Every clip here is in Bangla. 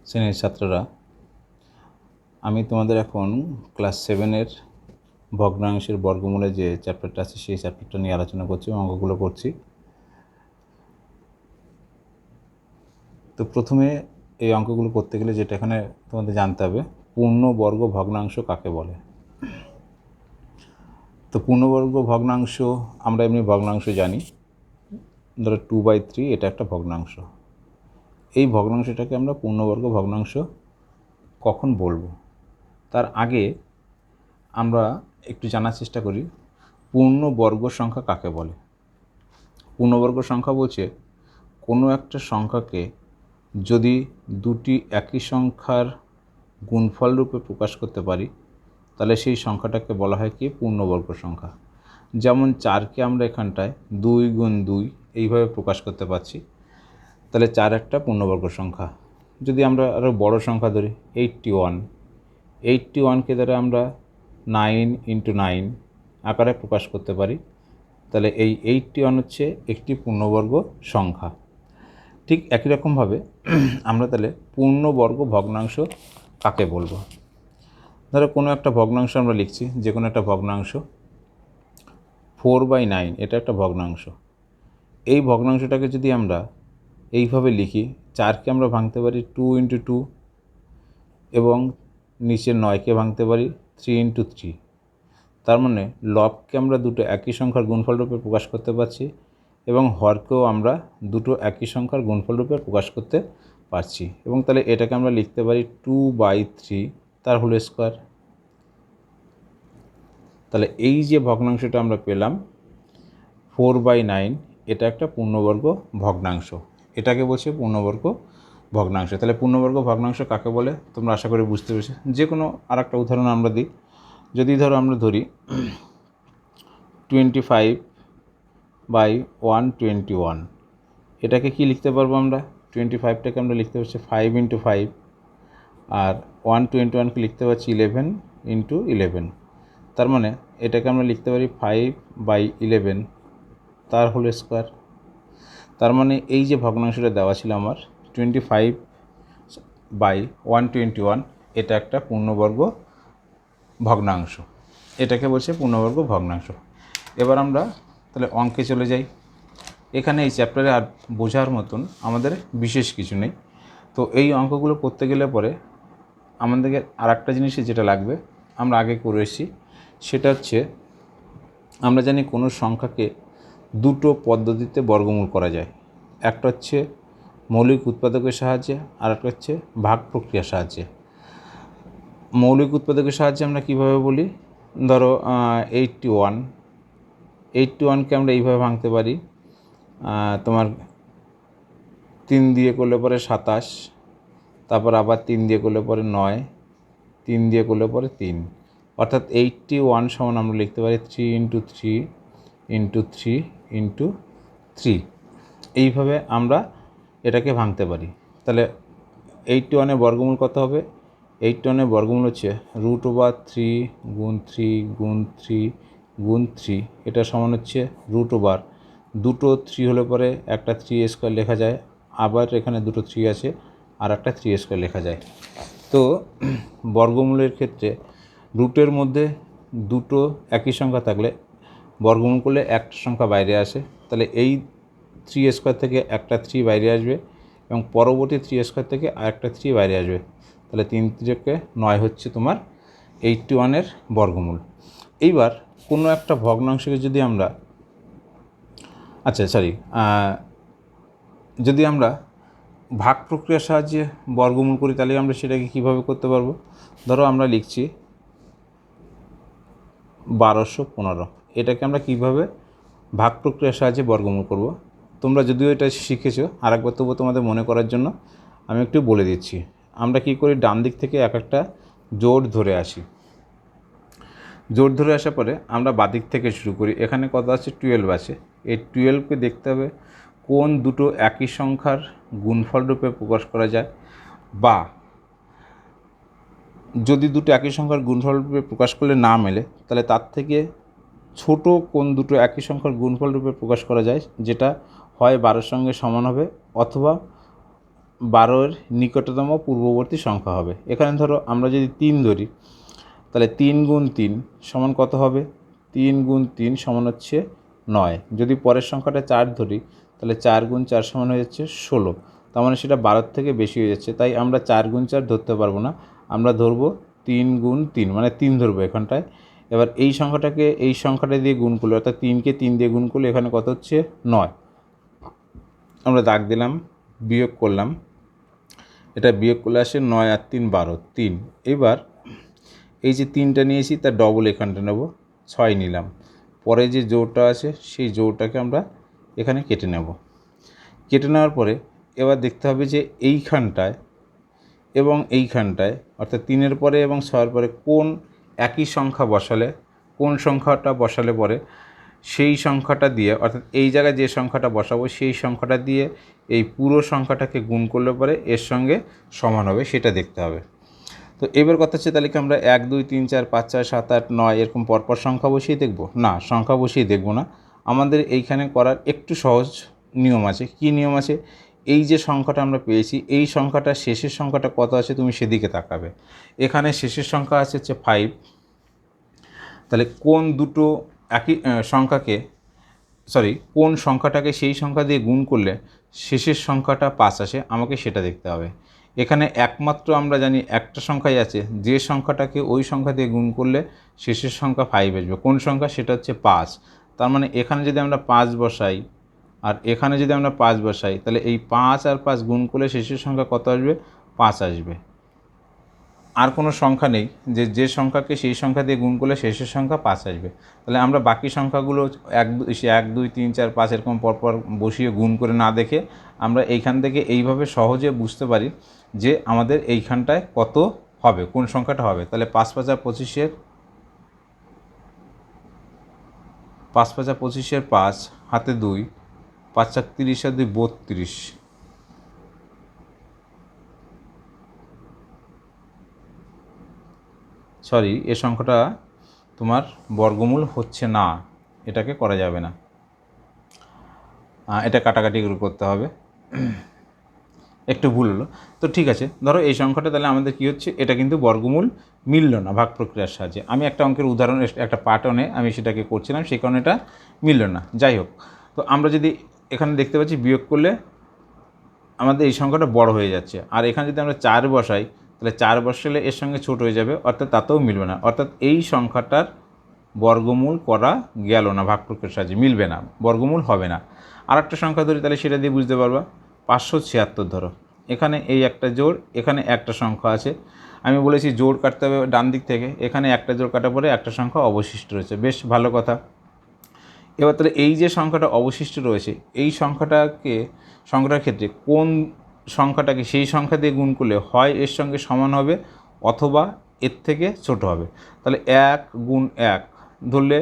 শ্রেণীর ছাত্ররা, আমি তোমাদের এখন ক্লাস 7-এর ভগ্নাংশের বর্গমূলে যে চ্যাপ্টারটা আছে সেই চ্যাপ্টারটা নিয়ে আলোচনা করছি, অঙ্কগুলো করছি। তো প্রথমে এই অঙ্কগুলো করতে গেলে যেটা এখানে তোমাদের জানতে হবে, পূর্ণবর্গ ভগ্নাংশ কাকে বলে। তো পূর্ণবর্গ ভগ্নাংশ আমরা এমনি ভগ্নাংশ জানি, ধরো 2/3 এটা একটা ভগ্নাংশ। এই ভগ্নাংশটাকে আমরা পূর্ণবর্গ ভগ্নাংশ কখন বলবো তার আগে আমরা একটু জানার চেষ্টা করি পূর্ণবর্গ সংখ্যা কাকে বলে। পূর্ণবর্গ সংখ্যা বলছে কোনো একটা সংখ্যাকে যদি দুটি একই সংখ্যার গুণফল রূপে প্রকাশ করতে পারি তাহলে সেই সংখ্যাটাকে বলা হয় কি পূর্ণবর্গ সংখ্যা। যেমন 4কে আমরা এখানটায় 2 গুণ 2 এইভাবে প্রকাশ করতে পারছি, তাহলে 4 একটা পূর্ণবর্গ সংখ্যা। যদি আমরা আরও বড় সংখ্যা ধরি 81কে দ্বারা আমরা 9 × 9 আকারে প্রকাশ করতে পারি, তাহলে এই 81 হচ্ছে একটি পূর্ণবর্গ সংখ্যা। ঠিক একই রকমভাবে আমরা তাহলে পূর্ণবর্গ ভগ্নাংশ কাকে বলবো। ধরো কোনো একটা ভগ্নাংশ আমরা লিখছি, যে কোনো একটা ভগ্নাংশ 4/9 এটা একটা ভগ্নাংশ। এই ভগ্নাংশটাকে যদি আমরা এইভাবে লিখি, 4কে আমরা ভাঙতে পারি 2 × 2 এবং নিচের 9কে ভাঙতে পারি 3 × 3। তার মানে লবকে আমরা দুটো একই সংখ্যার গুণফল রূপে প্রকাশ করতে পারছি এবং হরকেও আমরা দুটো একই সংখ্যার গুণফল রূপে প্রকাশ করতে পারছি। এবং তাহলে এটাকে আমরা লিখতে পারি 2/3 তার হোল স্কোয়ার। তাহলে এই যে ভগ্নাংশটা আমরা পেলাম 4/9 এটা একটা পূর্ণবর্গ ভগ্নাংশ, এটাকে বলছে পূর্ণবর্গ ভগ্নাংশ। তাহলে পূর্ণবর্গ ভগ্নাংশ কাকে বলে তোমরা আশা করি বুঝতে পেরেছো। যে কোনো আর একটা উদাহরণ আমরা দিই, যদি ধরো আমরা ধরি 25/121, এটাকে কি লিখতে পারবো আমরা, 25টাকে আমরা লিখতে পারছি 5 × 5 আর 121কে লিখতে পারছি 11 × 11। তার মানে এটাকে আমরা লিখতে পারি 5/11 তার হোল স্কোয়ার। তার মানে এই যে ভগ্নাংশটা দেওয়া ছিল আমার 25/121 এটা একটা পূর্ণবর্গ ভগ্নাংশ, এটাকে বলছে পূর্ণবর্গ ভগ্নাংশ। এবার আমরা তাহলে অঙ্কে চলে যাই। এখানে এই চ্যাপ্টারে আর বোঝার মতন আমাদের বিশেষ কিছু নেই। তো এই অঙ্কগুলো করতে গেলে পরে আমাদেরকে আর একটা জিনিসই যেটা লাগবে, আমরা আগে করে এসেছি, সেটা হচ্ছে আমরা জানি কোনো সংখ্যাকে দুটো পদ্ধতিতে বর্গমূল করা যায়। একটা হচ্ছে মৌলিক উৎপাদকের সাহায্যে আর একটা হচ্ছে ভাগ প্রক্রিয়ার সাহায্যে। মৌলিক উৎপাদকের সাহায্যে আমরা কীভাবে বলি, ধরো 81কে আমরা এইভাবে ভাঙতে পারি, তোমার 3 দিয়ে করলে পরে 27, তারপর আবার 3 দিয়ে করলে পরে 9, 3 দিয়ে করলে পরে 3, অর্থাৎ 81 সমান আমরা লিখতে পারি 3 × 3 × 3 × 3। এইভাবে আমরা এটাকে ভাঙতে পারি। তাহলে 81-এর বর্গমূল কত হবে, 81-এর বর্গমূল হচ্ছে √3 × 3 × 3 × 3, এটা সমান হচ্ছে √ দুটো 3 হলে পরে একটা 3² লেখা যায়, আবার এখানে দুটো 3 আছে আর একটা 3² লেখা যায়। তো বর্গমূলের ক্ষেত্রে রুটের মধ্যে দুটো একই সংখ্যা থাকলে বর্গমূল করলে একটা সংখ্যা বাইরে আসে, তাহলে এই 3² থেকে একটা 3 বাইরে আসবে এবং পরবর্তী 3² থেকে আরেকটা 3 বাইরে আসবে, তাহলে 3 × 9 হচ্ছে তোমার 81-এর বর্গমূল। এইবার কোনো একটা ভগ্নাংশকে যদি আমরা যদি আমরা ভাগ প্রক্রিয়ার সাহায্যে বর্গমূল করি তাহলে আমরা সেটাকে কীভাবে করতে পারবো। ধরো আমরা লিখছি 1215, এটাকে আমরা কিভাবে ভাগ প্রক্রিয়ার সাহায্যে বর্গমূল করব। তোমরা যদিও এটা শিখেছো, আরেকবার তবু তোমাদের মনে করার জন্য আমি একটু বলে দিচ্ছি। আমরা কি করি, ডান দিক থেকে এক একটা জোড় ধরে আসি, জোড় ধরে আসার পরে আমরা বাদিক থেকে শুরু করি। এখানে কত আছে, 12 আছে। এই 12কে দেখতে হবে কোন দুটো একই সংখ্যার গুণফল রূপে প্রকাশ করা যায়, বা যদি দুটো একই সংখ্যার গুণফল রূপে প্রকাশ করলে না মেলে তাহলে তার থেকে ছোট কোন দুটো একই সংখ্যার গুণফল রূপে প্রকাশ করা যায়, যেটা হয় 12-এর সঙ্গে সমান হবে অথবা 12-এর নিকটতম পূর্ববর্তী সংখ্যা হবে। এখানে ধরো আমরা যদি 3 ধরি, তাহলে 3 গুণ 3 সমান কত হবে? 3 গুণ 3 সমান হচ্ছে 9। যদি পরের সংখ্যাটা 4 ধরি, তাহলে 4 গুণ 4 সমান হয়ে যাচ্ছে 16। তার মানে সেটা 12 থেকে বেশি হয়ে যাচ্ছে, তাই আমরা 4 গুণ 4 ধরতে পারবো না, আমরা ধরবো 3 গুণ 3, মানে 3 ধরবো এখানটায়। এবার এই সংখ্যাটাকে এই সংখ্যাটা দিয়ে গুণ করলে, অর্থাৎ 3কে 3 দিয়ে গুণ করলে এখানে কত হচ্ছে? 9। আমরা দাগ দিলাম, বিয়োগ করলাম, এটা বিয়োগ করলে আসে 9 আর 3 12, 3। এবার এই যে 3টা নিয়েছি তার ডবল এখানটা নেব, 6 নিলাম। পরে যে জোড়টা আছে সেই জোড়টাকে আমরা এখানে কেটে নেব। কেটে নেওয়ার পরে এবার দেখতে হবে যে এইখানটায় এবং এইখানটায়, অর্থাৎ 3-এর পরে এবং 6-এর পরে কোন একই সংখ্যা বসালে, কোন সংখ্যাটা বসালে পরে সেই সংখ্যাটা দিয়ে, অর্থাৎ এই জায়গায় যে সংখ্যাটা বসাবো সেই সংখ্যাটা দিয়ে এই পুরো সংখ্যাটাকে গুণ করলে পরে এর সঙ্গে সমান হবে, সেটা দেখতে হবে। তো এবার কথা হচ্ছে, তাহলে কি আমরা 1 2 3 4 5 6 7 8 9 এরকম পরপর সংখ্যা বসিয়ে দেখব? না, সংখ্যা বসিয়ে দেখব না। আমাদের এইখানে করার একটু সহজ নিয়ম আছে। কি নিয়ম আছে? এই যে সংখ্যাটা আমরা পেয়েছি, এই সংখ্যাটা শেষের সংখ্যাটা কত আছে তুমি সেদিকে তাকাবে। এখানে শেষের সংখ্যা আছে হচ্ছে 5। তাহলে কোন দুটো একই সংখ্যাকে, কোন সংখ্যাটাকে সেই সংখ্যা দিয়ে গুণ করলে শেষের সংখ্যাটা 5 আসে, আমাকে সেটা দেখতে হবে। এখানে একমাত্র আমরা জানি একটা সংখ্যাই আছে, যে সংখ্যাটাকে ওই সংখ্যা দিয়ে গুণ করলে শেষের সংখ্যা 5 আসবে। কোন সংখ্যা? সেটা হচ্ছে 5। তার মানে এখানে যদি আমরা 5 বসাই আর এখানে যদি আমরা 5 বসাই, তাহলে এই 5 আর 5 গুণ করলে শেষের সংখ্যা কত আসবে? 5 আসবে। আর কোনো সংখ্যা নেই যে সংখ্যাকে সেই সংখ্যা দিয়ে গুণ করলে শেষের সংখ্যা 5 আসবে। তাহলে আমরা বাকি সংখ্যাগুলো 1 2 3 4 5 এরকম পরপর বসিয়ে গুণ করে না দেখে আমরা এইখান থেকে এইভাবে সহজে বুঝতে পারি যে আমাদের এইখানটায় কত হবে, কোন সংখ্যাটা হবে। তাহলে 5 5 25-এর 5 5 25-এর 5 হাতে 2, 5 4 30 আর 2 32। সরি, এ সংখ্যাটা তোমার বর্গমূল হচ্ছে না, এটাকে করা যাবে না, এটা কাটাকাটি করতে হবে, একটু ভুল হলো। তো ঠিক আছে, ধরো এই সংখ্যাটা তাহলে আমাদের কী হচ্ছে, এটা কিন্তু বর্গমূল মিলল না ভাগ প্রক্রিয়ার সাহায্যে। আমি একটা অঙ্কের উদাহরণ, একটা পার্টনে আমি সেটাকে করছিলাম, সেই কারণে এটা মিলল না। যাই হোক, তো আমরা যদি এখানে দেখতে পাচ্ছি বিয়োগ করলে আমাদের এই সংখ্যাটা বড় হয়ে যাচ্ছে, আর এখানে যদি আমরা 4 বসাই, তাহলে 4 বসালে এর সঙ্গে ছোট হয়ে যাবে, অর্থাৎ তাতেও মিলবে না। অর্থাৎ এই সংখ্যাটার বর্গমূল করা গেল না ভাগ প্রক্রিয়ার সাহায্যে, মিলবে না, বর্গমূল হবে না। আর একটা সংখ্যা ধরি, তাহলে সেটা দিয়ে বুঝতে পারবা। 576 ধরো, এখানে এই একটা জোড়, এখানে একটা সংখ্যা আছে। আমি বলেছি জোড় কাটতে হবে ডান দিক থেকে, এখানে একটা জোড় কাটার পরে একটা সংখ্যা অবশিষ্ট রয়েছে, বেশ ভালো কথা। এবার তাহলে এই যে সংখ্যাটা অবশিষ্ট রয়েছে, এই সংখ্যাটার ক্ষেত্রে কোন সংখ্যাটাকে সেই সংখ্যা দিয়ে গুণ করলে হয় এর সঙ্গে সমান হবে অথবা এর থেকে ছোট হবে। তাহলে 1 গুণ 1 ধরলে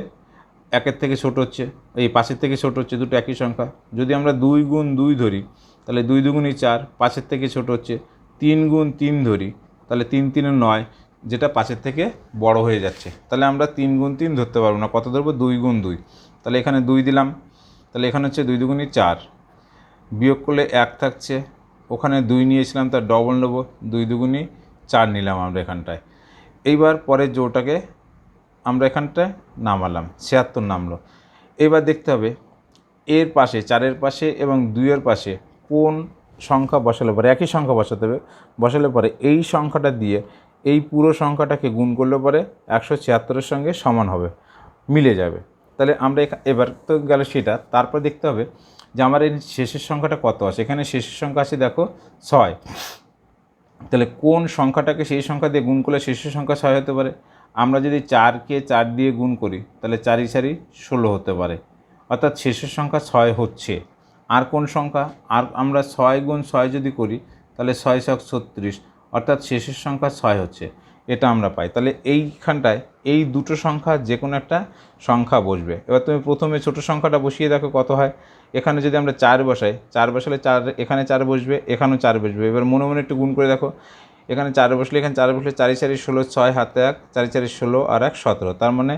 1-এর থেকে ছোট হচ্ছে, এই 5-এর থেকে ছোট হচ্ছে, দুটো একই সংখ্যা। যদি আমরা 2 গুণ 2 ধরি, তাহলে 2 2 4, 5-এর থেকে ছোট হচ্ছে। 3 গুণ 3 ধরি, তাহলে 3 3 9, যেটা 5-এর থেকে বড় হয়ে যাচ্ছে। তাহলে আমরা 3 গুণ 3 ধরতে পারবো না, কত ধরবো? 2 গুণ 2। তাহলে এখানে 2 দিলাম, তাহলে এখানে হচ্ছে 2 2 4, বিয়োগ করলে 1 থাকছে, ওখানে 2 নিয়েছিলাম তার ডবল নেবো, 2 2 4 নিলাম আমরা এখানটায়। এইবার পরের জোড়টাকে আমরা এখানটায় নামালাম, 76 নামলো। এবার দেখতে হবে এর পাশে, 4-এর পাশে এবং 2-এর পাশে কোন সংখ্যা বসালে পরে, একই সংখ্যা বসাতে হবে, বসালে পরে এই সংখ্যাটা দিয়ে এই পুরো সংখ্যাটাকে গুণ করলে পরে 176-এর সঙ্গে সমান হবে, মিলে যাবে। তাহলে আমরা এবার তো গেল সেটা, তারপর দেখতে হবে যে আমার এই শেষের সংখ্যাটা কত আছে। এখানে শেষের সংখ্যা আছে দেখো 6। তাহলে কোন সংখ্যাটাকে সেই সংখ্যা দিয়ে গুণ করলে শেষের সংখ্যা 6 হতে পারে? আমরা যদি 4-কে 4 দিয়ে গুণ করি, তাহলে 4 4 16 হতে পারে, অর্থাৎ শেষের সংখ্যা 6 হচ্ছে। আর কোন সংখ্যা? আর আমরা 6 গুণ 6 যদি করি, তাহলে 6 6 36, অর্থাৎ শেষের সংখ্যা 6 হচ্ছে, এটা আমরা পাই। তাহলে এইখানটায় এই দুটো সংখ্যা যে কোনো একটা সংখ্যা বসবে। এবার তুমি প্রথমে ছোটো সংখ্যাটা বসিয়ে দেখো কত হয়। এখানে যদি আমরা 4 বসাই, 4 বসালে 4, এখানে 4 বসবে, এখানেও 4 বসবে। এবার মনে মনে একটু গুণ করে দেখো, এখানে 4 বসলে এখানে 4 বসলে 4 4 16, 6 হাতে 1, 4 4 16 আর 1 17। তার মানে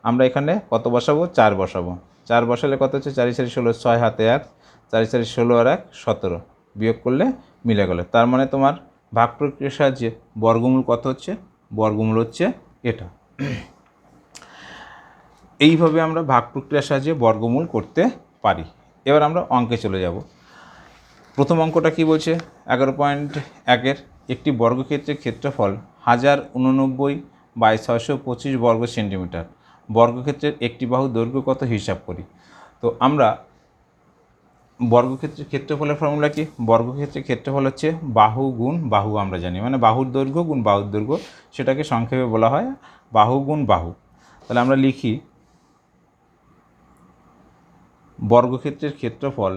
আমরা এখানে কত বসাবো? 4 বসাবো। 4 বসালে কত হচ্ছে? 4 4 16, 6 হাতে 1, 4 4 16 আর 1 17, বিয়োগ করলে মিলে গেল। তার মানে তোমার ভাগ প্রক্রিয়ার সাহায্যে বর্গমূল কত হচ্ছে, বর্গমূল হচ্ছে এটা। এইভাবে আমরা ভাগ প্রক্রিয়ার সাহায্যে বর্গমূল করতে পারি। এবার আমরা অঙ্কে চলে যাব। প্রথম অঙ্কটা কি বলছে, 11.1-এর একটি বর্গক্ষেত্রের ক্ষেত্রফল 1089/625 বর্গ সেন্টিমিটার। বর্গক্ষেত্রের একটি বাহুর দৈর্ঘ্য কত হিসাব করি। তো আমরা বর্গক্ষেত্রের ক্ষেত্রফলের ফর্মুলা কি, বর্গক্ষেত্রের ক্ষেত্রফল হচ্ছে বাহু গুণ বাহু, আমরা জানি মানে বাহুর দৈর্ঘ্য গুণ বাহুর দৈর্ঘ্য, সেটাকে সংক্ষেপে বলা হয় বাহু গুণ বাহু। তাহলে আমরা লিখি বর্গক্ষেত্রের ক্ষেত্রফল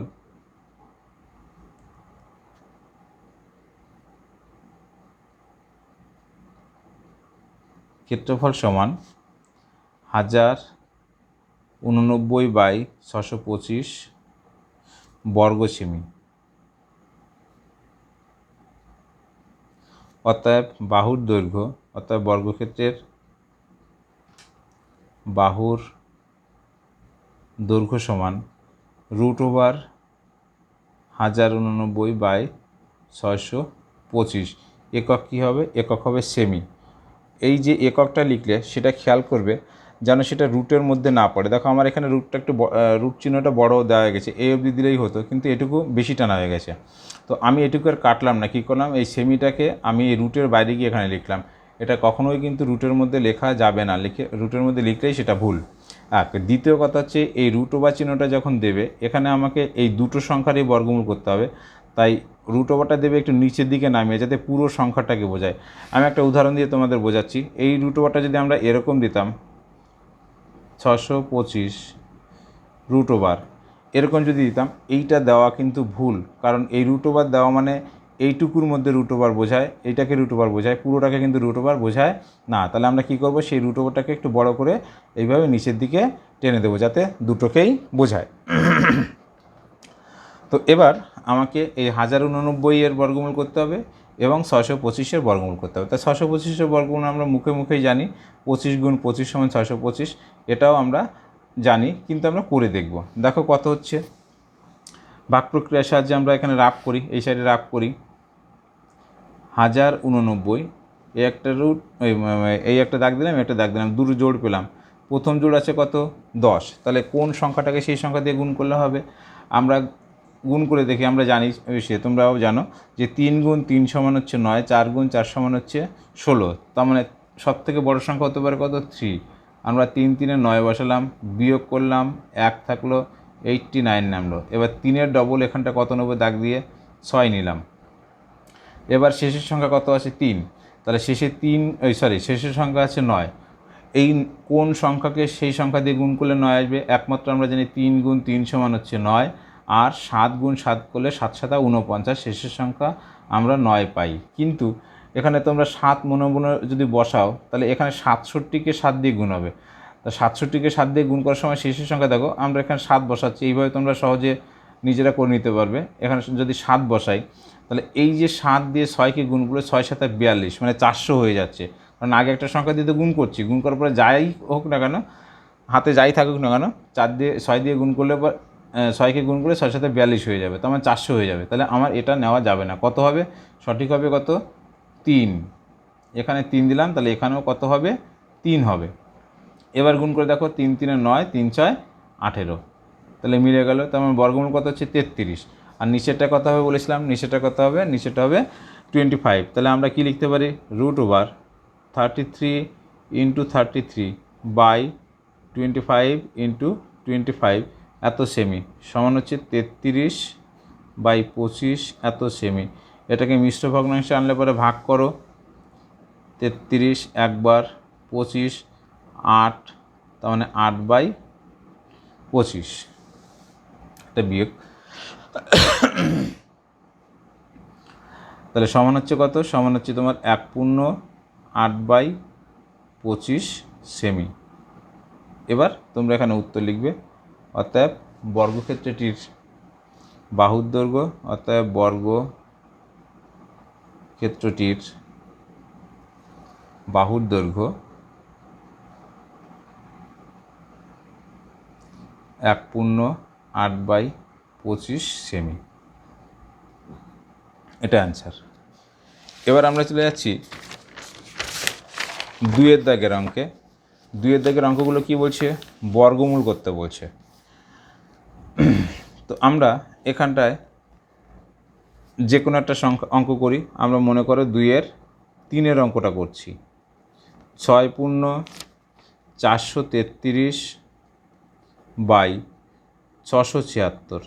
সমান 1089/625 বর্গ সেমি। অতএব বাহুর দৈর্ঘ্য, অতএব বর্গক্ষেত্রের বাহুর দৈর্ঘ্য সমান √1089/625। একক কী হবে, একক হবে সেমি। এই যে এককটা লিখলে সেটা খেয়াল করবে যেন সেটা রুটের মধ্যে না পড়ে। দেখো আমার এখানে রুটটা একটু রুট চিহ্নটা বড় দেওয়া হয়ে গেছে, এই অবধি দিলেই হতো, কিন্তু এটুকু বেশি টানা হয়ে গেছে। তো আমি এটুকু আর কাটলাম না, কী করলাম, এই সেমিটাকে আমি এই রুটের বাইরে গিয়ে এখানে লিখলাম। এটা কখনোই কিন্তু রুটের মধ্যে লেখা যাবে না, রুটের মধ্যে লিখলেই সেটা ভুল। দ্বিতীয় কথা হচ্ছে এই রুট ওভার চিহ্নটা যখন দেবে এখানে আমাকে এই দুটো সংখ্যারই বর্গমূল করতে হবে, তাই রুট ওভারটা দেবে একটু নিচের দিকে নামিয়ে, যাতে পুরো সংখ্যাটাকে বোঝায়। আমি একটা উদাহরণ দিয়ে তোমাদের বোঝাচ্ছি। এই রুট ওভারটা যদি আমরা এরকম দিতাম 625 রুট ওভার, এরকম যদি দিতাম, এইটা দেওয়া কিন্তু ভুল, কারণ এই রুট ওভার দেওয়া মানে এইটুকুর মধ্যে রুট ওভার বোঝায়, এইটাকে রুট ওভার বোঝায়, পুরোটাকে কিন্তু রুট ওভার বোঝায় না। তাহলে আমরা কী করব, সেই রুট ওভারটাকে একটু বড় করে এইভাবে নিচের দিকে টেনে দেবো, যাতে দুটোকেই বোঝায়। তো এবার আমাকে এই 1089 বর্গমূল করতে হবে এবং 625 বর্গমূল করতে হবে। তাই 625 বর্গমূল আমরা মুখে মুখেই জানি, 25 × 25 = 625, এটাও আমরা জানি, কিন্তু আমরা করে দেখব। দেখো কত হচ্ছে। ভাগ প্রক্রিয়ার সাহায্যে আমরা এখানে রাফ করি, এই সাইডে রাফ করি। 1089, এই একটা রুট, এই একটা দাগ দিলাম, একটা দাগ দিলাম, দুটো জোড় পেলাম। প্রথম জোড় আছে কত, 10। তাহলে কোন সংখ্যাটাকে সেই সংখ্যা দিয়ে গুণ করলে হবে, আমরা গুণ করে দেখি। আমরা জানি, সে তোমরাও জানো যে 3 × 3 = হচ্ছে 9, 4 × 4 = হচ্ছে 16। তার মানে সবথেকে বড় সংখ্যা হতে পারে কত, 3। আমরা 3 × 3 = 9 বসালাম, বিয়োগ করলাম, 1 থাকলো, 89 নামলো। এবার 3-এর ডবল এখানটা কত নেবো, দাগ দিয়ে 6 নিলাম। এবার শেষের সংখ্যা কত আছে, 3। তাহলে শেষের সংখ্যা আছে 9। এই কোন সংখ্যাকে সেই সংখ্যা দিয়ে গুণ করলে 9 আসবে, একমাত্র আমরা জানি 3 × 3 = হচ্ছে 9, আর 7 × 7 করলে 7 × 7 = 49, শেষের সংখ্যা আমরা 9 পাই। কিন্তু এখানে তোমরা 7 মনে মনে যদি বসাও, তাহলে এখানে 67কে 7 দিয়ে গুণ হবে। তা 67কে 7 দিয়ে গুণ করার সময় শেষের সংখ্যা দেখো, আমরা এখানে 7 বসাচ্ছি, এইভাবে তোমরা সহজে নিজেরা করে নিতে পারবে। এখানে যদি 7 বসাই, তাহলে এই যে 7 দিয়ে 6কে গুণ করলে 6 × 7 = 42, মানে 400 হয়ে যাচ্ছে। কারণ আগে একটা সংখ্যা দিয়ে তো গুণ করছি, গুণ করার পরে যাই হোক না কেন, হাতে যাই থাকুক না কেন, 6 দিয়ে গুণ করলে 6কে গুণ করলে 6 × 7 = 42 হয়ে যাবে, তো আমার 400 হয়ে যাবে। তাহলে আমার এটা নেওয়া যাবে না। কত হবে, সঠিক হবে কত, 3। এখানে 3 দিলাম, তাহলে এখানেও কত হবে, 3 হবে। এবার গুণ করে দেখো, 3 × 3 = 9, 3 × 6 = 18, তাহলে মিলে গেল। তো আমার বর্গমূল কত হচ্ছে, 33। আর নিচেরটা কত হবে বলেছিলাম, নিচেরটা কত হবে, নিচেরটা হবে 25। তাহলে আমরা কি লিখতে পারি, √33 × 33/25 × 25 এত সেমি সমান হচ্ছে 33/25 এত সেমি। এটাকে মিশ্র ভগ্নাংশে আনলে পরে ভাগ করো, 33 একবার, 25 8, তার মানে 8/25, এটা বিয়োগ। তাহলে সমান হচ্ছে কত, সমান হচ্ছে তোমার 1/8/25 সেমি। এবার তোমরা এখানে উত্তর লিখবে। অতএব বর্গক্ষেত্রটির বাহুর দৈর্ঘ্য, অতএব বর্গক্ষেত্রটির বাহুর দৈর্ঘ্য 1/8/25 সেমি। এটা অ্যান্সার। এবার আমরা চলে যাচ্ছি 2-এর দাগের অঙ্কে। 2-এর দাগের অঙ্কগুলো কী বলছে? বর্গমূল করতে বলছে। তো আমরা এখানটায় যে কোনো একটা সংখ্যা অঙ্ক করি। আমরা মনে করো 2-এর 3-এর অঙ্কটা করছি। 6 পূর্ণ 433 বাই 676।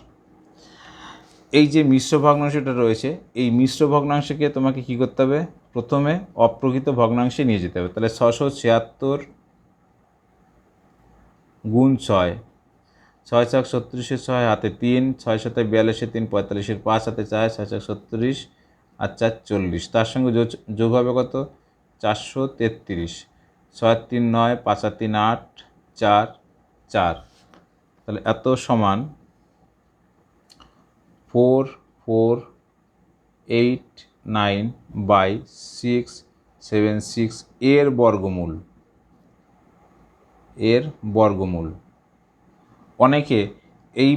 এই যে মিশ্র ভগ্নাংশটা রয়েছে, এই মিশ্র ভগ্নাংশকে তোমাকে কী করতে হবে? প্রথমে অপ্রকৃত ভগ্নাংশে নিয়ে যেতে হবে। তাহলে 676 গুণ 6, 6 ছক 36, 6 হাতে 3, 6 7 42, 3 45, 5 হাতে 4, 6 ছক 36 আর 4 40। তার সঙ্গে যোগ হবে কত? 433। 6 3 9, 5 3 8, 4 4। তাহলে এত সমান 4489 বাই 676 এর বর্গমূল। অনেকে এই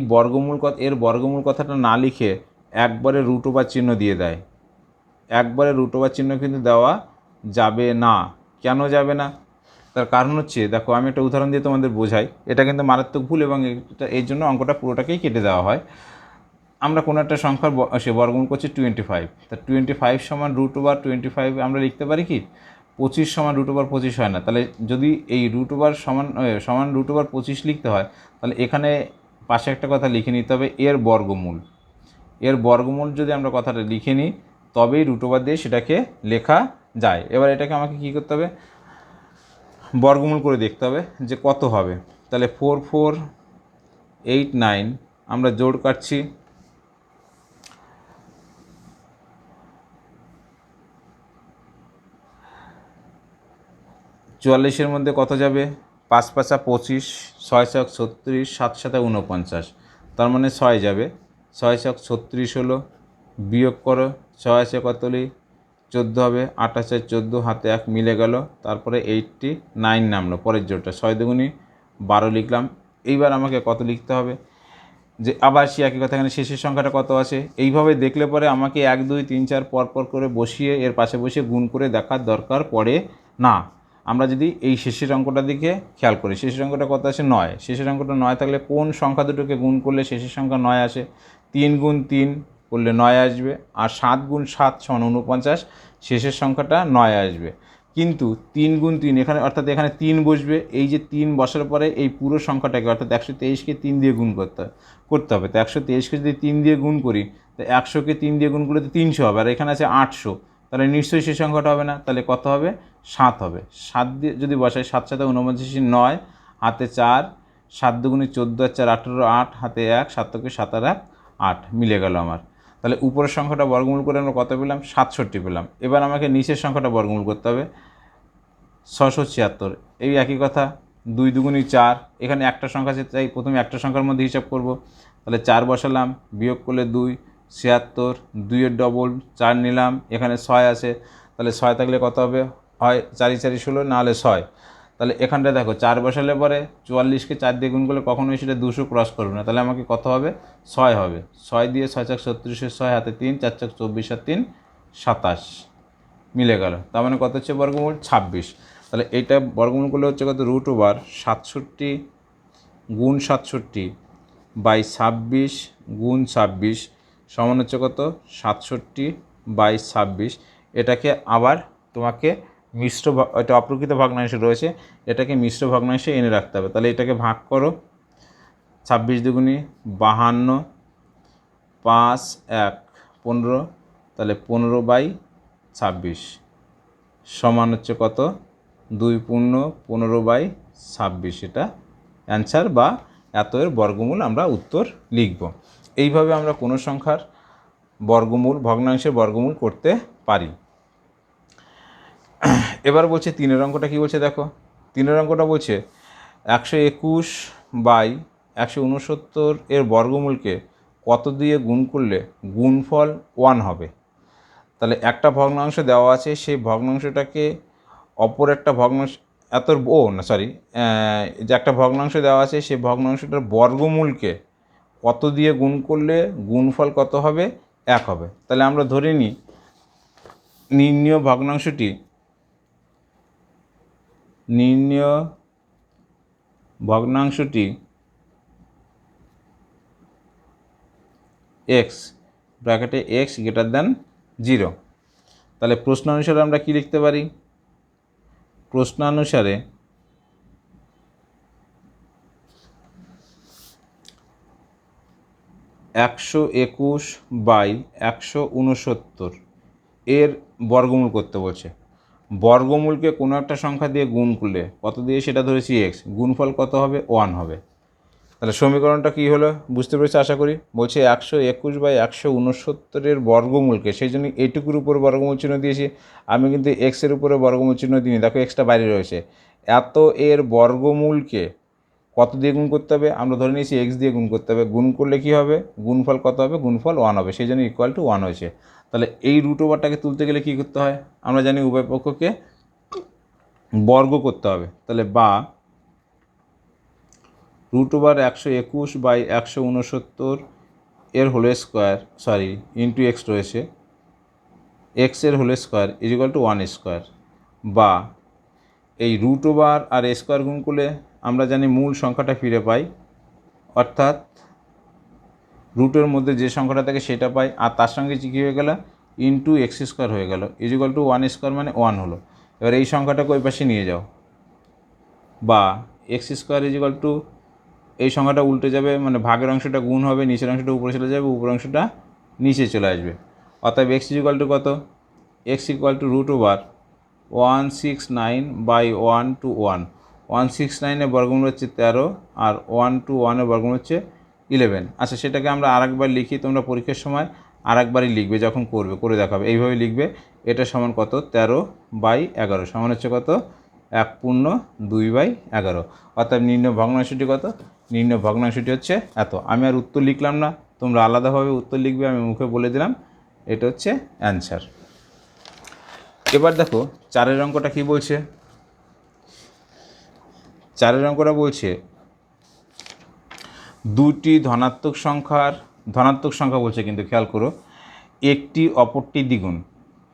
এর বর্গমূল কথাটা না লিখে একবারে রুট ওভার চিহ্ন দিয়ে দেয়। একবারে রুট ওভার চিহ্ন কিন্তু দেওয়া যাবে না। কেন যাবে না? তার কারণ হচ্ছে, দেখো আমি একটা উদাহরণ দিয়ে তোমাদের বোঝাই। এটা কিন্তু মারাত্মক ভুল এবং এর জন্য অঙ্কটা পুরোটাকেই কেটে দেওয়া হয়। আমরা কোনো একটা সংখ্যার বর্গমূল করছি 25। তা 25 সমান রুট ওভার 25 আমরা লিখতে পারি কি? 25 সমান রুট ওভার 25 হয় না। তাহলে যদি এই রুট ওভার সমান রুট ওভার 25 লিখতে হয়, তাহলে এখানে পাশে একটা কথা লিখে নিতে হবে, এর বর্গমূল। এর বর্গমূল যদি আমরা কথাটা লিখে নিই, তবেই রুট ওভার দিয়ে সেটাকে লেখা যায়। এবার এটাকে আমাকে কী করতে হবে? বর্গমূল করে দেখতে হবে যে কত হবে। তাহলে 4489 আমরা জোড় কাটছি। 44-এর মধ্যে কত যাবে? 5 5 25, 6 6 36, 7 7 49। তার মানে 6 যাবে। 6 6 36 হলো, বিয়োগ করো 6 আছে কতলি 14 হবে, 8 আছে 14, হাতে 1 মিলে গেল। তারপরে 89 নামলো পরের জোড়টা। 6 দুগুণি 12 লিখলাম। এইবার আমাকে কত লিখতে হবে? যে আবার সে একই কথা, এখানে শেষের সংখ্যাটা কত আছে? এইভাবে দেখলে পরে আমাকে 1 2 3 4 পর করে বসিয়ে এর পাশে বসিয়ে গুণ করে দেখার দরকার পড়ে না। আমরা যদি এই শেষের অঙ্কটার দিকে খেয়াল করি, শেষের অঙ্কটা কত আছে? 9। শেষের অঙ্কটা 9 থাকলে কোন সংখ্যা দুটোকে গুণ করলে শেষের সংখ্যা 9 আসে? 3 গুণ 3 করলে 9 আসবে। আর 7 গুণ 7 সমান 49, শেষের সংখ্যাটা 9 আসবে। কিন্তু 3 গুণ 3 এখানে, অর্থাৎ এখানে 3 বসবে। এই যে 3 বসার পরে এই পুরো সংখ্যাটাকে, অর্থাৎ 123কে 3 দিয়ে গুণ করতে হবে। তো 123কে যদি 3 দিয়ে গুণ করি, তো 100কে 3 দিয়ে গুণ করলে তো 300 হবে। আর এখানে আছে 800, তাহলে নিশ্চয়ই সেই সংখ্যাটা হবে না। তাহলে কত হবে? 7 হবে। 7 দিয়ে যদি বসাই, 7 7 49, 9 হাতে 4, 7 দুগুণে 14 আর 4 18, 8 হাতে 1, 7 7 আর 1 8 মিলে গেল আমার। তাহলে উপরের সংখ্যাটা বর্গমূল করে আমরা কত পেলাম? 67 পেলাম। এবার আমাকে নিচের সংখ্যাটা বর্গমূল করতে হবে, 676। এই একই কথা, 2 দুগুণি 4। এখানে একটা সংখ্যা আছে, তাই প্রথমে একটা সংখ্যার মধ্যে হিসাব করব। তাহলে 4 বসালাম, বিয়োগ করলে 2, 76। 2-এর ডবল 4 নিলাম, এখানে 6 আছে। তাহলে 6 থাকলে কত হবে? হয় 4 4 16, না হলে 6। তাহলে এখানটা দেখো 4 বসালে পরে 44কে 4 দিয়ে গুণ করলে কখনোই সেটা 200 ক্রস করবে না। তাহলে আমাকে কত হবে? 6 হবে। 6 দিয়ে 6 4 36, 6 হাতে 3, 4 4 24 আর 3 27 মিলে গেল। তার মানে কত হচ্ছে বর্গমূল? 26। তাহলে এইটা বর্গমূল করলে হচ্ছে কত? রুট ওভার 67 গুণ 67 বাই 26 গুণ 26 সমান হচ্ছে কত? 67 বাই 26। এটাকে আবার তোমাকে এটা অপ্রকৃত ভগ্নাংশে রয়েছে, এটাকে মিশ্র ভগ্নাংশে এনে রাখতে হবে। তাহলে এটাকে ভাগ করো, 26 দুগুণি 52, 5 1 15, তাহলে 15 বাই 26 সমান হচ্ছে কত? 2 পূর্ণ 15 বাই 26। এটা অ্যান্সার বা এত এর বর্গমূল আমরা উত্তর লিখব। এইভাবে আমরা কোনো সংখ্যার বর্গমূল, ভগ্নাংশের বর্গমূল করতে পারি। এবার বলছে 3-এর অঙ্কটা কী বলছে দেখো। 3-এর অঙ্কটা বলছে 121 বাই 169 এর বর্গমূলকে কত দিয়ে গুণ করলে গুণফল 1 হবে? তাহলে একটা ভগ্নাংশ দেওয়া আছে, সেই ভগ্নাংশটাকে অপর একটা ভগ্নাংশ যে একটা ভগ্নাংশ দেওয়া আছে, সেই ভগ্নাংশটার বর্গমূলকে কত দিয়ে গুণ করলে গুণফল কত হবে, 1 হবে। তাহলে আমরা ধরে নিই নির্ণীয় ভগ্নাংশটি এক্স ব্র্যাকেটে এক্স গ্রেটার দ্যান 0। তাহলে প্রশ্ন অনুসারে আমরা কি লিখতে পারি? প্রশ্নানুসারে 121/169 এর বর্গমূল করতে বলছে। বর্গমূলকে কোনো একটা সংখ্যা দিয়ে গুণ করলে কত দিয়ে সেটা ধরেছি এক্স, গুণফল কত হবে? 1 হবে। তাহলে সমীকরণটা কী হলো বুঝতে পেরেছি আশা করি। বলছে 121/169 বর্গমূলকে, সেই জন্য এইটুকুর উপরে বর্গমূল চিহ্ন দিয়েছি। আমি কিন্তু এক্সের উপরে বর্গমূল চিহ্ন দিইনি, দেখো এক্সটা বাইরে রয়েছে। এত এর বর্গমূলকে কত দিয়ে গুণ করতে হবে? আমরা ধরে নিয়েছি এক্স দিয়ে গুণ করতে হবে। গুণ করলে কি হবে? গুণফল কত হবে? গুণফল 1 হবে, সেই জন্য ইকুয়াল টু 1 হয়েছে। তাহলে এই রুট ওভারটাকে তুলতে গেলে কী করতে হয়? আমরা জানি উভয় পক্ষকে বর্গ করতে হবে। তাহলে বা রুট ওভার 121/169 এর whole square, sorry into x রয়েছে, এক্সের whole square is equal to 1 square. বা এই রুট ওভার আর স্কোয়ার গুণ করলে আমরা জানি মূল সংখ্যাটা ফিরে পাই, অর্থাৎ রুটের মধ্যে যে সংখ্যাটা থাকে সেটা পাই, আর তার সঙ্গে কী হয়ে গেল? ইন্টু এক্স স্কোয়ার হয়ে গেল, ইজ ইকুয়াল টু 1 স্কোয়ার মানে 1 হলো। এবার এই সংখ্যাটাকে ওই পাশে নিয়ে যাও, বা x square is equal two, এই সংখ্যাটা উল্টে যাবে, মানে ভাগের অংশটা গুণ হবে, নিচের অংশটা উপরে চলে যাবে, উপরের অংশটা নিচে চলে আসবে। অর্থাৎ এক্স ইজ ইকুয়াল টু কত? X equal to root over 169/121। 169-এর বর্গমূল হচ্ছে 13, আর 121-এর বর্গমূল হচ্ছে 11। আচ্ছা, সেটাকে আমরা আরেকবার লিখি, তোমরা পরীক্ষার সময় আরেকবারই লিখবে যখন করবে, করে দেখাবে। এইভাবে লিখবে, এটা সমান কত? 13/11 সমান হচ্ছে কত? 1/2/11। অর্থাৎ নির্ণয় ভগ্নাংশটি কত? নির্ণয় ভগ্নাংশটি হচ্ছে এত। আমি আর উত্তর লিখলাম না, তোমরা আলাদাভাবে উত্তর লিখবে, আমি মুখে বলে দিলাম। এটা হচ্ছে অ্যান্সার। এবার দেখো 4-এর অঙ্কটা কী বলছে। 4-এর অঙ্কটা বলছে দুটি ধনাত্মক সংখ্যা বলছে, কিন্তু খেয়াল করো, একটি অপরটি দ্বিগুণ।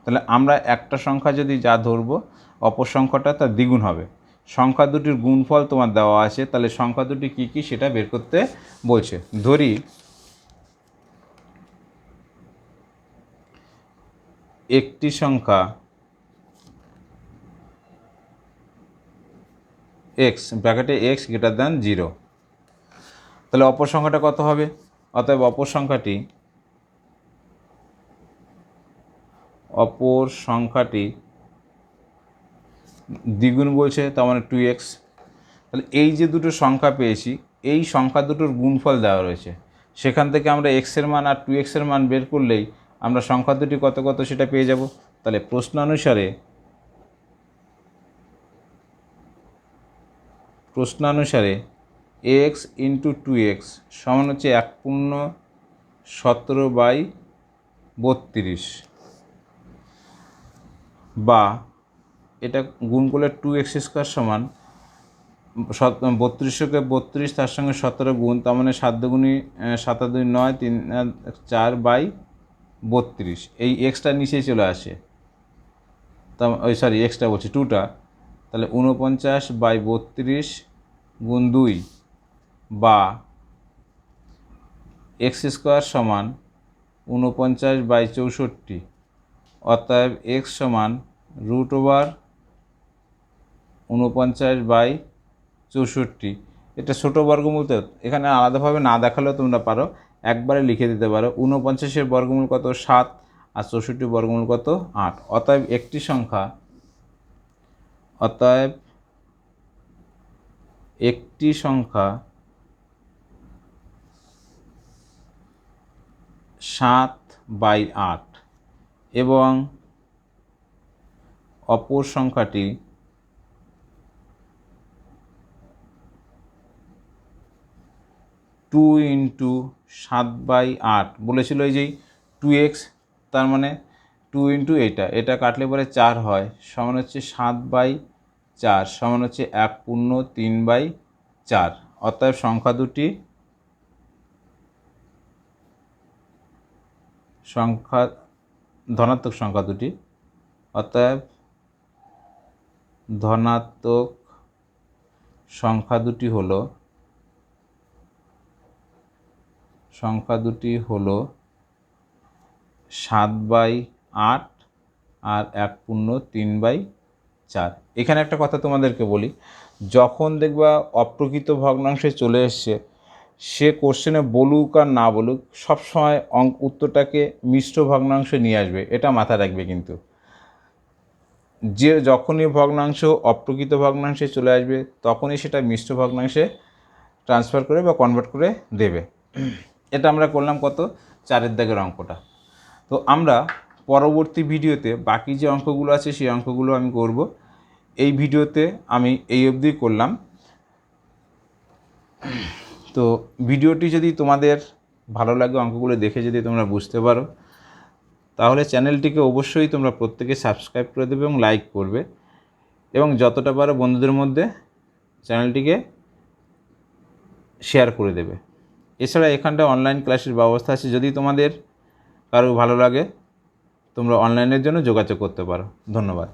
তাহলে আমরা একটা সংখ্যা যদি যা ধরবো, অপর সংখ্যাটা তার দ্বিগুণ হবে। সংখ্যা দুটির গুণফল তোমার দেওয়া আছে, তাহলে সংখ্যা দুটি কী কী সেটা বের করতে বলছে। ধরি একটি সংখ্যা এক্স ব্র্যাকেটে এক্স গ্রেটার দ্যান 0, তাহলে অপর সংখ্যাটা কত হবে? অতএব অপর সংখ্যাটি দ্বিগুণ বলছে, তার মানে 2x। তাহলে এই যে দুটো সংখ্যা পেয়েছি, এই সংখ্যা দুটোর গুণফল দেওয়া রয়েছে, সেখান থেকে আমরা এক্সের মান আর 2x-এর মান বের করলেই আমরা সংখ্যা দুটি কত কত সেটা পেয়ে যাব। তাহলে প্রশ্নানুসারে এক্স ইন্টু 2x সমান হচ্ছে 1/17/32, বা এটা গুণ করলে 2x স্কোয়ার সমান 32কে 32, তার সঙ্গে 17 গুণ, তার মানে 7 দুগুণী 7 2 9, 3 4/32। এই এক্সটা নিচেই চলে আসে, তা এক্সটা বলছি 2টা, তাহলে 49/32 গুণ 2, বা এক্স স্কোয়ার সমান 49/64। অতএব এক্স সমান রুট ওভার 49/64। এটা ছোটো বর্গমূল, তো এখানে আলাদাভাবে না দেখালেও তোমরা পারো, একবারে লিখে দিতে পারো। 49-এর বর্গমূল কত? 7, আর 64 বর্গমূল কত? 8। অতএব একটি সংখ্যা 7/8 এবং অপর সংখ্যাটি 2 × 7/8 বলেছিল। এই যেই 2x, তার মানে 2 × এটা কাটলে পরে 4 হয়, সমান হচ্ছে 7/4 সমান হচ্ছে 1/3/4। অতএব সংখ্যা দুটি সংখ্যা ধনাত্মক সংখ্যা দুটি, অতএব ধনাত্মক সংখ্যা দুটি হলো 7/8 আর 1/3/4। এখানে একটা কথা তোমাদেরকে বলি, যখন দেখবা অপ্রকৃত ভগ্নাংশে চলে এসছে, সে কোশ্চেনে বলুক আর না বলুক সবসময় উত্তরটাকে মিশ্র ভগ্নাংশে নিয়ে আসবে, এটা মাথায় রাখবে। কিন্তু যে যখনই ভগ্নাংশ অপ্রকৃত ভগ্নাংশে চলে আসবে তখনই সেটা মিশ্র ভগ্নাংশে ট্রান্সফার করে বা কনভার্ট করে দেবে। এটা আমরা করলাম কত, 4 দাগের অঙ্কটা। তো আমরা পরবর্তী ভিডিওতে বাকি যে অঙ্কগুলো আছে সেই অঙ্কগুলো আমি করব। এই ভিডিওতে আমি এই অবধি করলাম। তো ভিডিওটি যদি তোমাদের ভালো লাগে, অঙ্কগুলো দেখে যদি তোমরা বুঝতে পারো, তাহলে চ্যানেলটিকে অবশ্যই তোমরা প্রত্যেকে সাবস্ক্রাইব করে দেবে এবং লাইক করবে, এবং যতটা পারো বন্ধুদের মধ্যে চ্যানেলটিকে শেয়ার করে দেবে। এছাড়া এখানটা অনলাইন ক্লাসের ব্যবস্থা আছে, যদি তোমাদের কারো ভালো লাগে তোমরা অনলাইনের জন্য যোগাযোগ করতে পারো। ধন্যবাদ।